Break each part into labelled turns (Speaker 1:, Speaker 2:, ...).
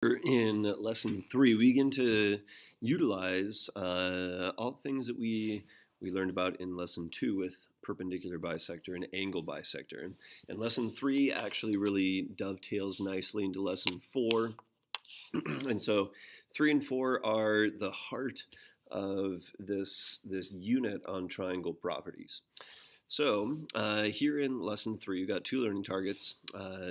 Speaker 1: In lesson 3, we begin to utilize all the things that we learned about in lesson 2 with perpendicular bisector and angle bisector. And lesson 3 actually really dovetails nicely into lesson 4. And so 3 and 4 are the heart of this unit on triangle properties. So here in lesson 3, you've got 2 learning targets.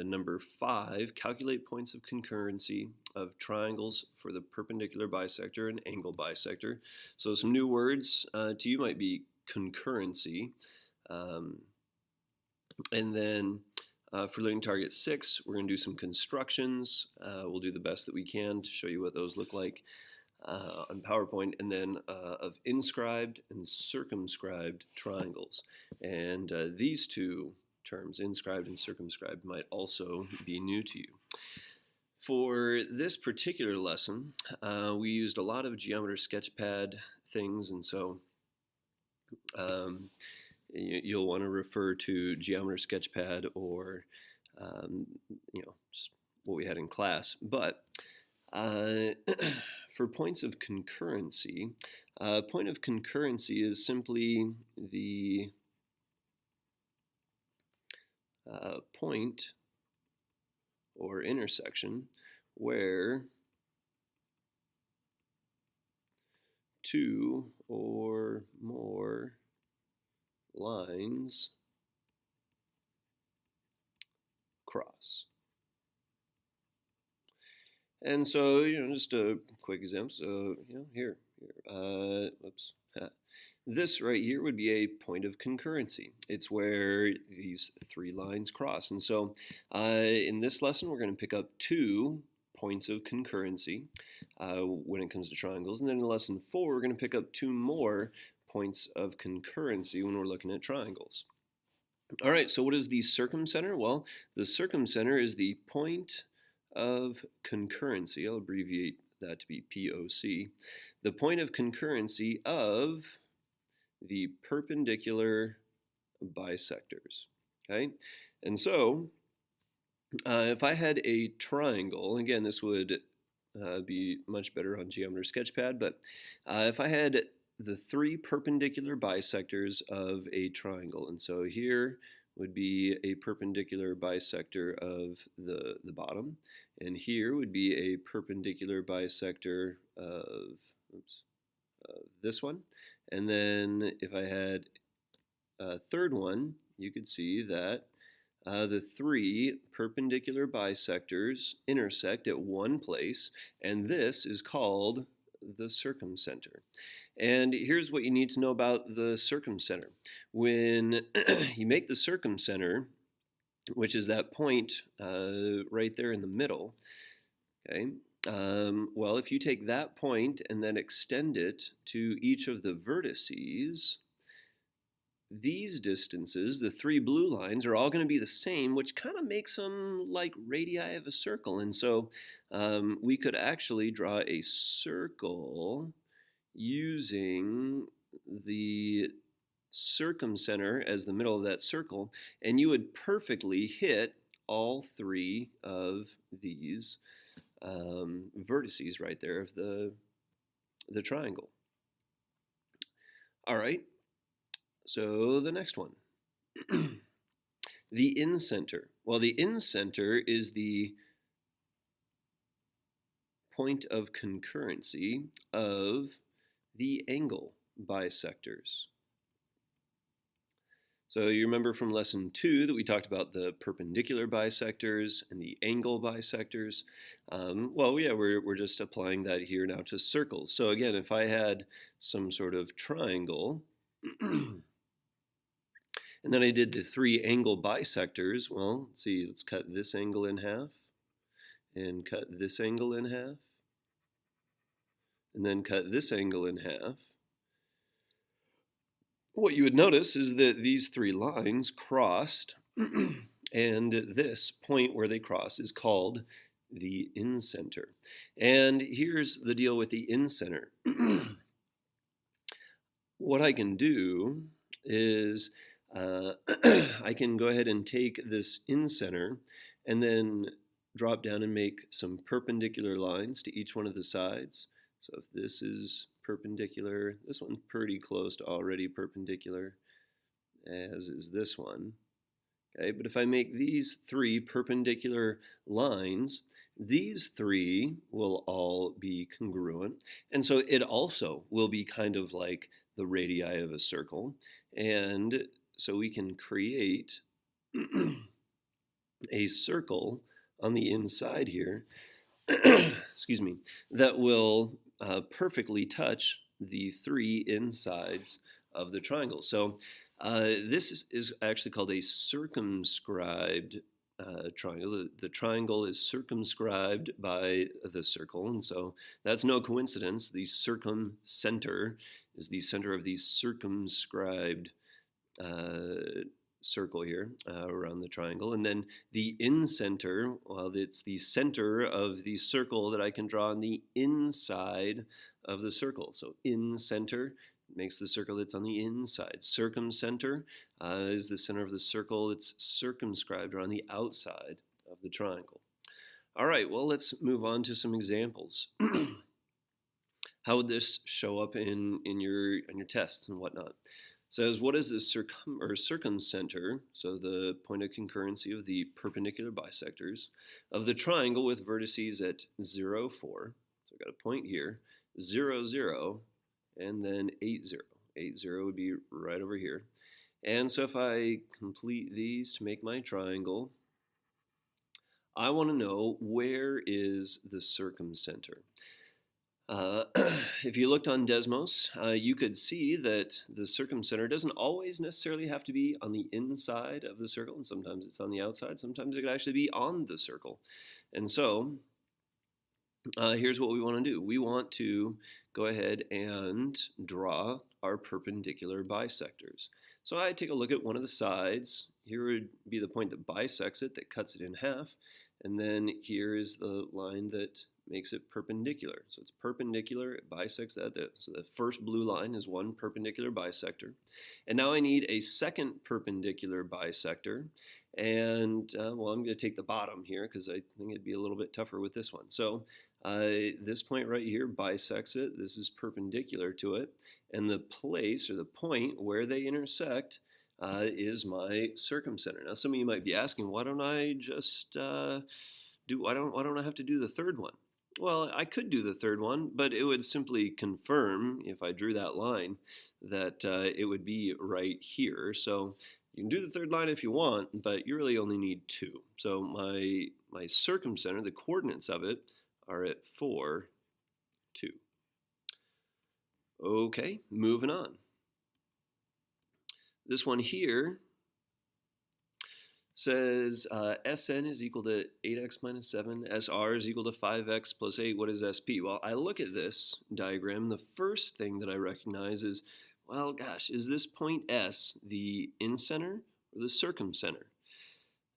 Speaker 1: Number 5, calculate points of concurrency of triangles for the perpendicular bisector and angle bisector. So some new words to you might be concurrency. And then for learning target 6, we're going to do some constructions. We'll do the best that we can to show you what those look like on PowerPoint, and then of inscribed and circumscribed triangles. And these two terms, inscribed and circumscribed, might also be new to you. For this particular lesson, we used a lot of Geometer Sketchpad things, and so you'll want to refer to Geometer Sketchpad or just what we had in class. But for points of concurrency, point of concurrency is simply the point or intersection where two or more lines cross. And so, just a quick example. So, here. This right here would be a point of concurrency. It's where these 3 lines cross. And so, in this lesson, we're going to pick up 2 points of concurrency when it comes to triangles. And then in lesson 4, we're going to pick up 2 more points of concurrency when we're looking at triangles. All right, so what is the circumcenter? Well, the circumcenter is the point of concurrency. I'll abbreviate that to be POC. The point of concurrency of the perpendicular bisectors. Okay, and so if I had a triangle, again, this would be much better on Geometer Sketchpad, but if I had the 3 perpendicular bisectors of a triangle, and so here would be a perpendicular bisector of the bottom, and here would be a perpendicular bisector of this one. And then if I had a third one, you could see that the 3 perpendicular bisectors intersect at one place, and this is called the circumcenter. And here's what you need to know about the circumcenter. When you make the circumcenter, which is that point right there in the middle, okay, well, if you take that point and then extend it to each of the vertices, these distances, the 3 blue lines, are all going to be the same, which kind of makes them like radii of a circle. And so we could actually draw a circle using the circumcenter as the middle of that circle, and you would perfectly hit all 3 of these vertices right there of the triangle. All right, so the next one. The incenter. Well, the incenter is the point of concurrency of the angle bisectors. So you remember from lesson 2 that we talked about the perpendicular bisectors and the angle bisectors. Well, yeah, we're just applying that here now to circles. So again, if I had some sort of triangle, and then I did the 3 angle bisectors, well, let's see, let's cut this angle in half, and cut this angle in half, and then cut this angle in half. What you would notice is that these 3 lines crossed, and this point where they cross is called the incenter. And here's the deal with the incenter. What I can do is I can go ahead and take this incenter and then drop down and make some perpendicular lines to each one of the sides. So if this is perpendicular, this one's pretty close to already perpendicular, as is this one. Okay, but if I make these three perpendicular lines, these three will all be congruent. And so it also will be kind of like the radii of a circle. And so we can create a circle on the inside here, excuse me, that will perfectly touch the three insides of the triangle. So this is actually called a circumscribed triangle. The triangle is circumscribed by the circle, and so that's no coincidence. The circumcenter is the center of the circumscribed circle here around the triangle, and then the incenter, well, it's the center of the circle that I can draw on the inside of the circle. So incenter makes the circle that's on the inside. Circumcenter is the center of the circle that's circumscribed or on the outside of the triangle. All right, well, let's move on to some examples. How would this show up in your tests and whatnot? It says, what is the circumcenter, so the point of concurrency of the perpendicular bisectors, of the triangle with vertices at 0, 4, so I've got a point here, 0, 0, and then 8, 0. 8, 0 would be right over here. And so if I complete these to make my triangle, I want to know where is the circumcenter. If you looked on Desmos, you could see that the circumcenter doesn't always necessarily have to be on the inside of the circle, and sometimes it's on the outside, sometimes it could actually be on the circle. And so here's what we want to do. We want to go ahead and draw our perpendicular bisectors. So I take a look at one of the sides. Here would be the point that bisects it, that cuts it in half, and then here is the line that makes it perpendicular. So it's perpendicular, it bisects that. So the first blue line is one perpendicular bisector. And now I need a second perpendicular bisector. And well, I'm going to take the bottom here because I think it'd be a little bit tougher with this one. So this point right here bisects it. This is perpendicular to it. And the place or the point where they intersect is my circumcenter. Now some of you might be asking, why don't I just why don't I have to do the third one? Well, I could do the third one, but it would simply confirm, if I drew that line, that it would be right here. So you can do the third line if you want, but you really only need two. So my circumcenter, the coordinates of it, are at 4, 2. Okay, moving on. This one here says Sn is equal to 8x minus 7, Sr is equal to 5x plus 8. What is Sp? Well, I look at this diagram. The first thing that I recognize is, well, gosh, is this point S the incenter or the circumcenter?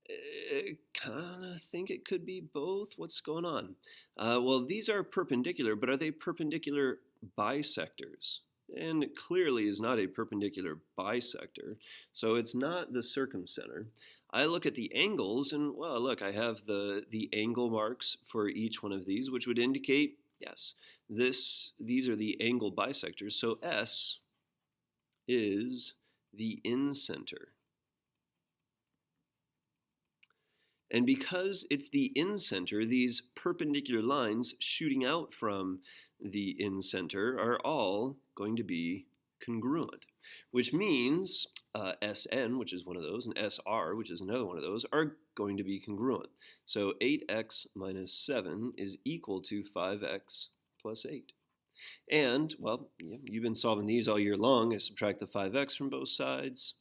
Speaker 1: I kind of think it could be both. What's going on? Well, these are perpendicular, but are they perpendicular bisectors? And it clearly is not a perpendicular bisector, so it's not the circumcenter. I look at the angles, and well, look, I have the angle marks for each one of these, which would indicate, yes, these are the angle bisectors. So S is the incenter. And because it's the incenter, these perpendicular lines shooting out from the incenter are all going to be congruent, which means Sn, which is one of those, and Sr, which is another one of those, are going to be congruent. So 8x minus 7 is equal to 5x plus 8. And, well, you've been solving these all year long. I subtract the 5x from both sides.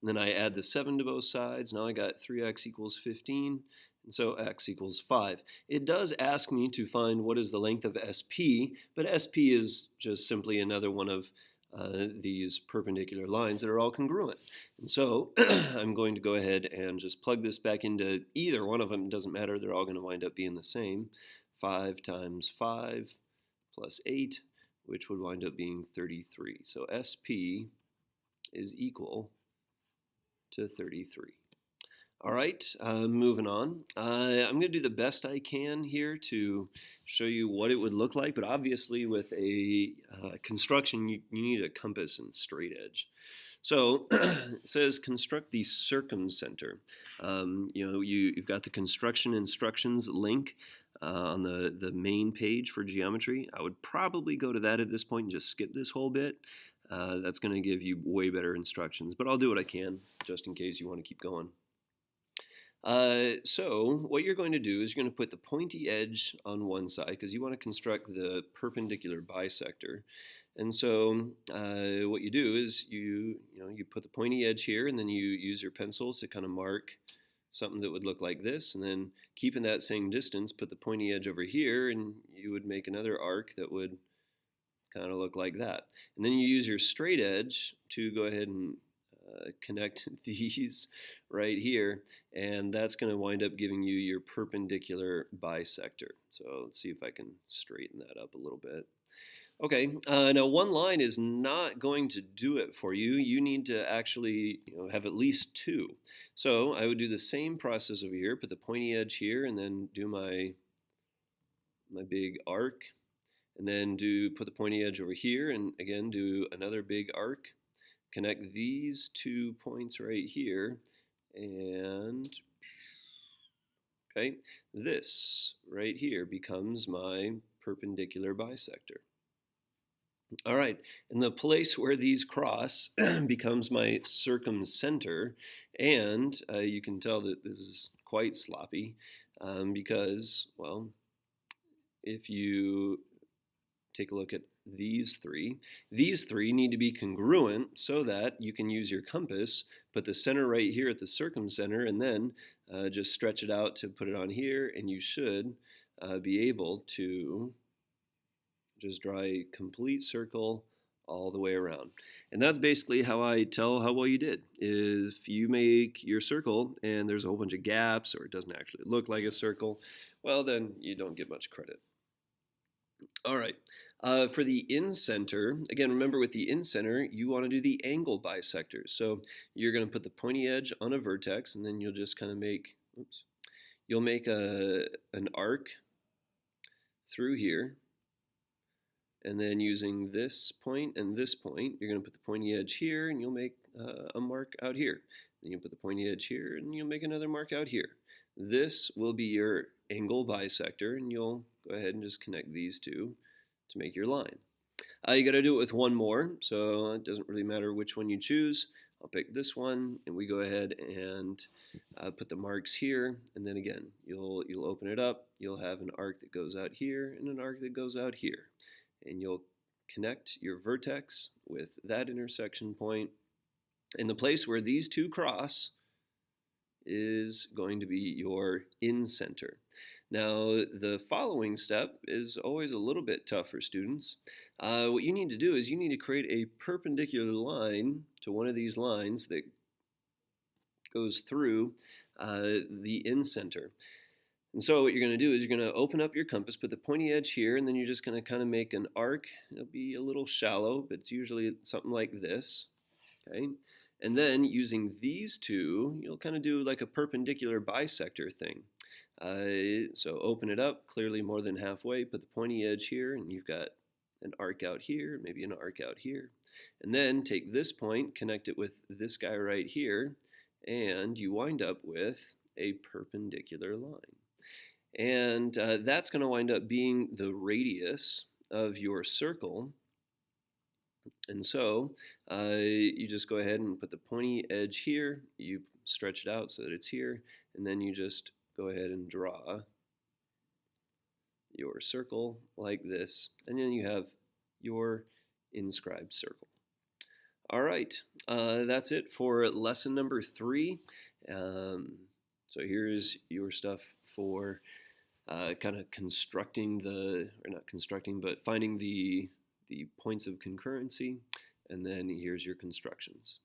Speaker 1: And then I add the 7 to both sides. Now I got 3x equals 15. And so x equals 5. It does ask me to find what is the length of SP, but SP is just simply another one of these perpendicular lines that are all congruent. And so I'm going to go ahead and just plug this back into either one of them. It doesn't matter. They're all going to wind up being the same. 5 times 5 plus 8, which would wind up being 33. So SP is equal to 33. All right, moving on. I'm going to do the best I can here to show you what it would look like, but obviously with a construction, you need a compass and straight edge. So it says construct the circumcenter. You've got the construction instructions link on the main page for geometry. I would probably go to that at this point and just skip this whole bit. That's going to give you way better instructions, but I'll do what I can just in case you want to keep going. So what you're going to do is you're going to put the pointy edge on one side because you want to construct the perpendicular bisector. And so what you do is you put the pointy edge here, and then you use your pencil to kind of mark something that would look like this, and then keeping that same distance, put the pointy edge over here, and you would make another arc that would kind of look like that. And then you use your straight edge to go ahead and connect these right here, and that's going to wind up giving you your perpendicular bisector. So let's see if I can straighten that up a little bit. Okay, now one line is not going to do it for you. You need to actually have at least two. So I would do the same process over here, put the pointy edge here, and then do my big arc, and then put the pointy edge over here, and again do another big arc. Connect these 2 points right here, and okay, this right here becomes my perpendicular bisector. All right, and the place where these cross becomes my circumcenter, and you can tell that this is quite sloppy because, well, if you take a look at these three need to be congruent so that you can use your compass, put the center right here at the circumcenter, and then just stretch it out to put it on here, and you should be able to just draw a complete circle all the way around. And that's basically how I tell how well you did. If you make your circle and there's a whole bunch of gaps, or it doesn't actually look like a circle, well, then you don't get much credit. All right, for the incenter, again, remember with the incenter, you want to do the angle bisectors. So you're going to put the pointy edge on a vertex, and then you'll just kind of make, you'll make an arc through here. And then using this point and this point, you're going to put the pointy edge here, and you'll make a mark out here. Then you'll put the pointy edge here, and you'll make another mark out here. This will be your angle bisector, and you'll go ahead and just connect these two to make your line. You got to do it with one more, so it doesn't really matter which one you choose. I'll pick this one, and we go ahead and put the marks here, and then again, you'll open it up. You'll have an arc that goes out here and an arc that goes out here, and you'll connect your vertex with that intersection point. And the place where these two cross is going to be your incenter. Now, the following step is always a little bit tough for students. What you need to do is you need to create a perpendicular line to one of these lines that goes through the incenter. And so what you're going to do is you're going to open up your compass, put the pointy edge here, and then you're just going to kind of make an arc. It'll be a little shallow, but it's usually something like this. Okay? And then using these two, you'll kind of do like a perpendicular bisector thing. So open it up, clearly more than halfway, put the pointy edge here, and you've got an arc out here, maybe an arc out here. And then take this point, connect it with this guy right here, and you wind up with a perpendicular line. And that's going to wind up being the radius of your circle. And so you just go ahead and put the pointy edge here, you stretch it out so that it's here, and then you just go ahead and draw your circle like this, and then you have your inscribed circle. All right, that's it for lesson number 3. So here's your stuff for kind of constructing or not constructing, but finding the points of concurrency, and then here's your constructions.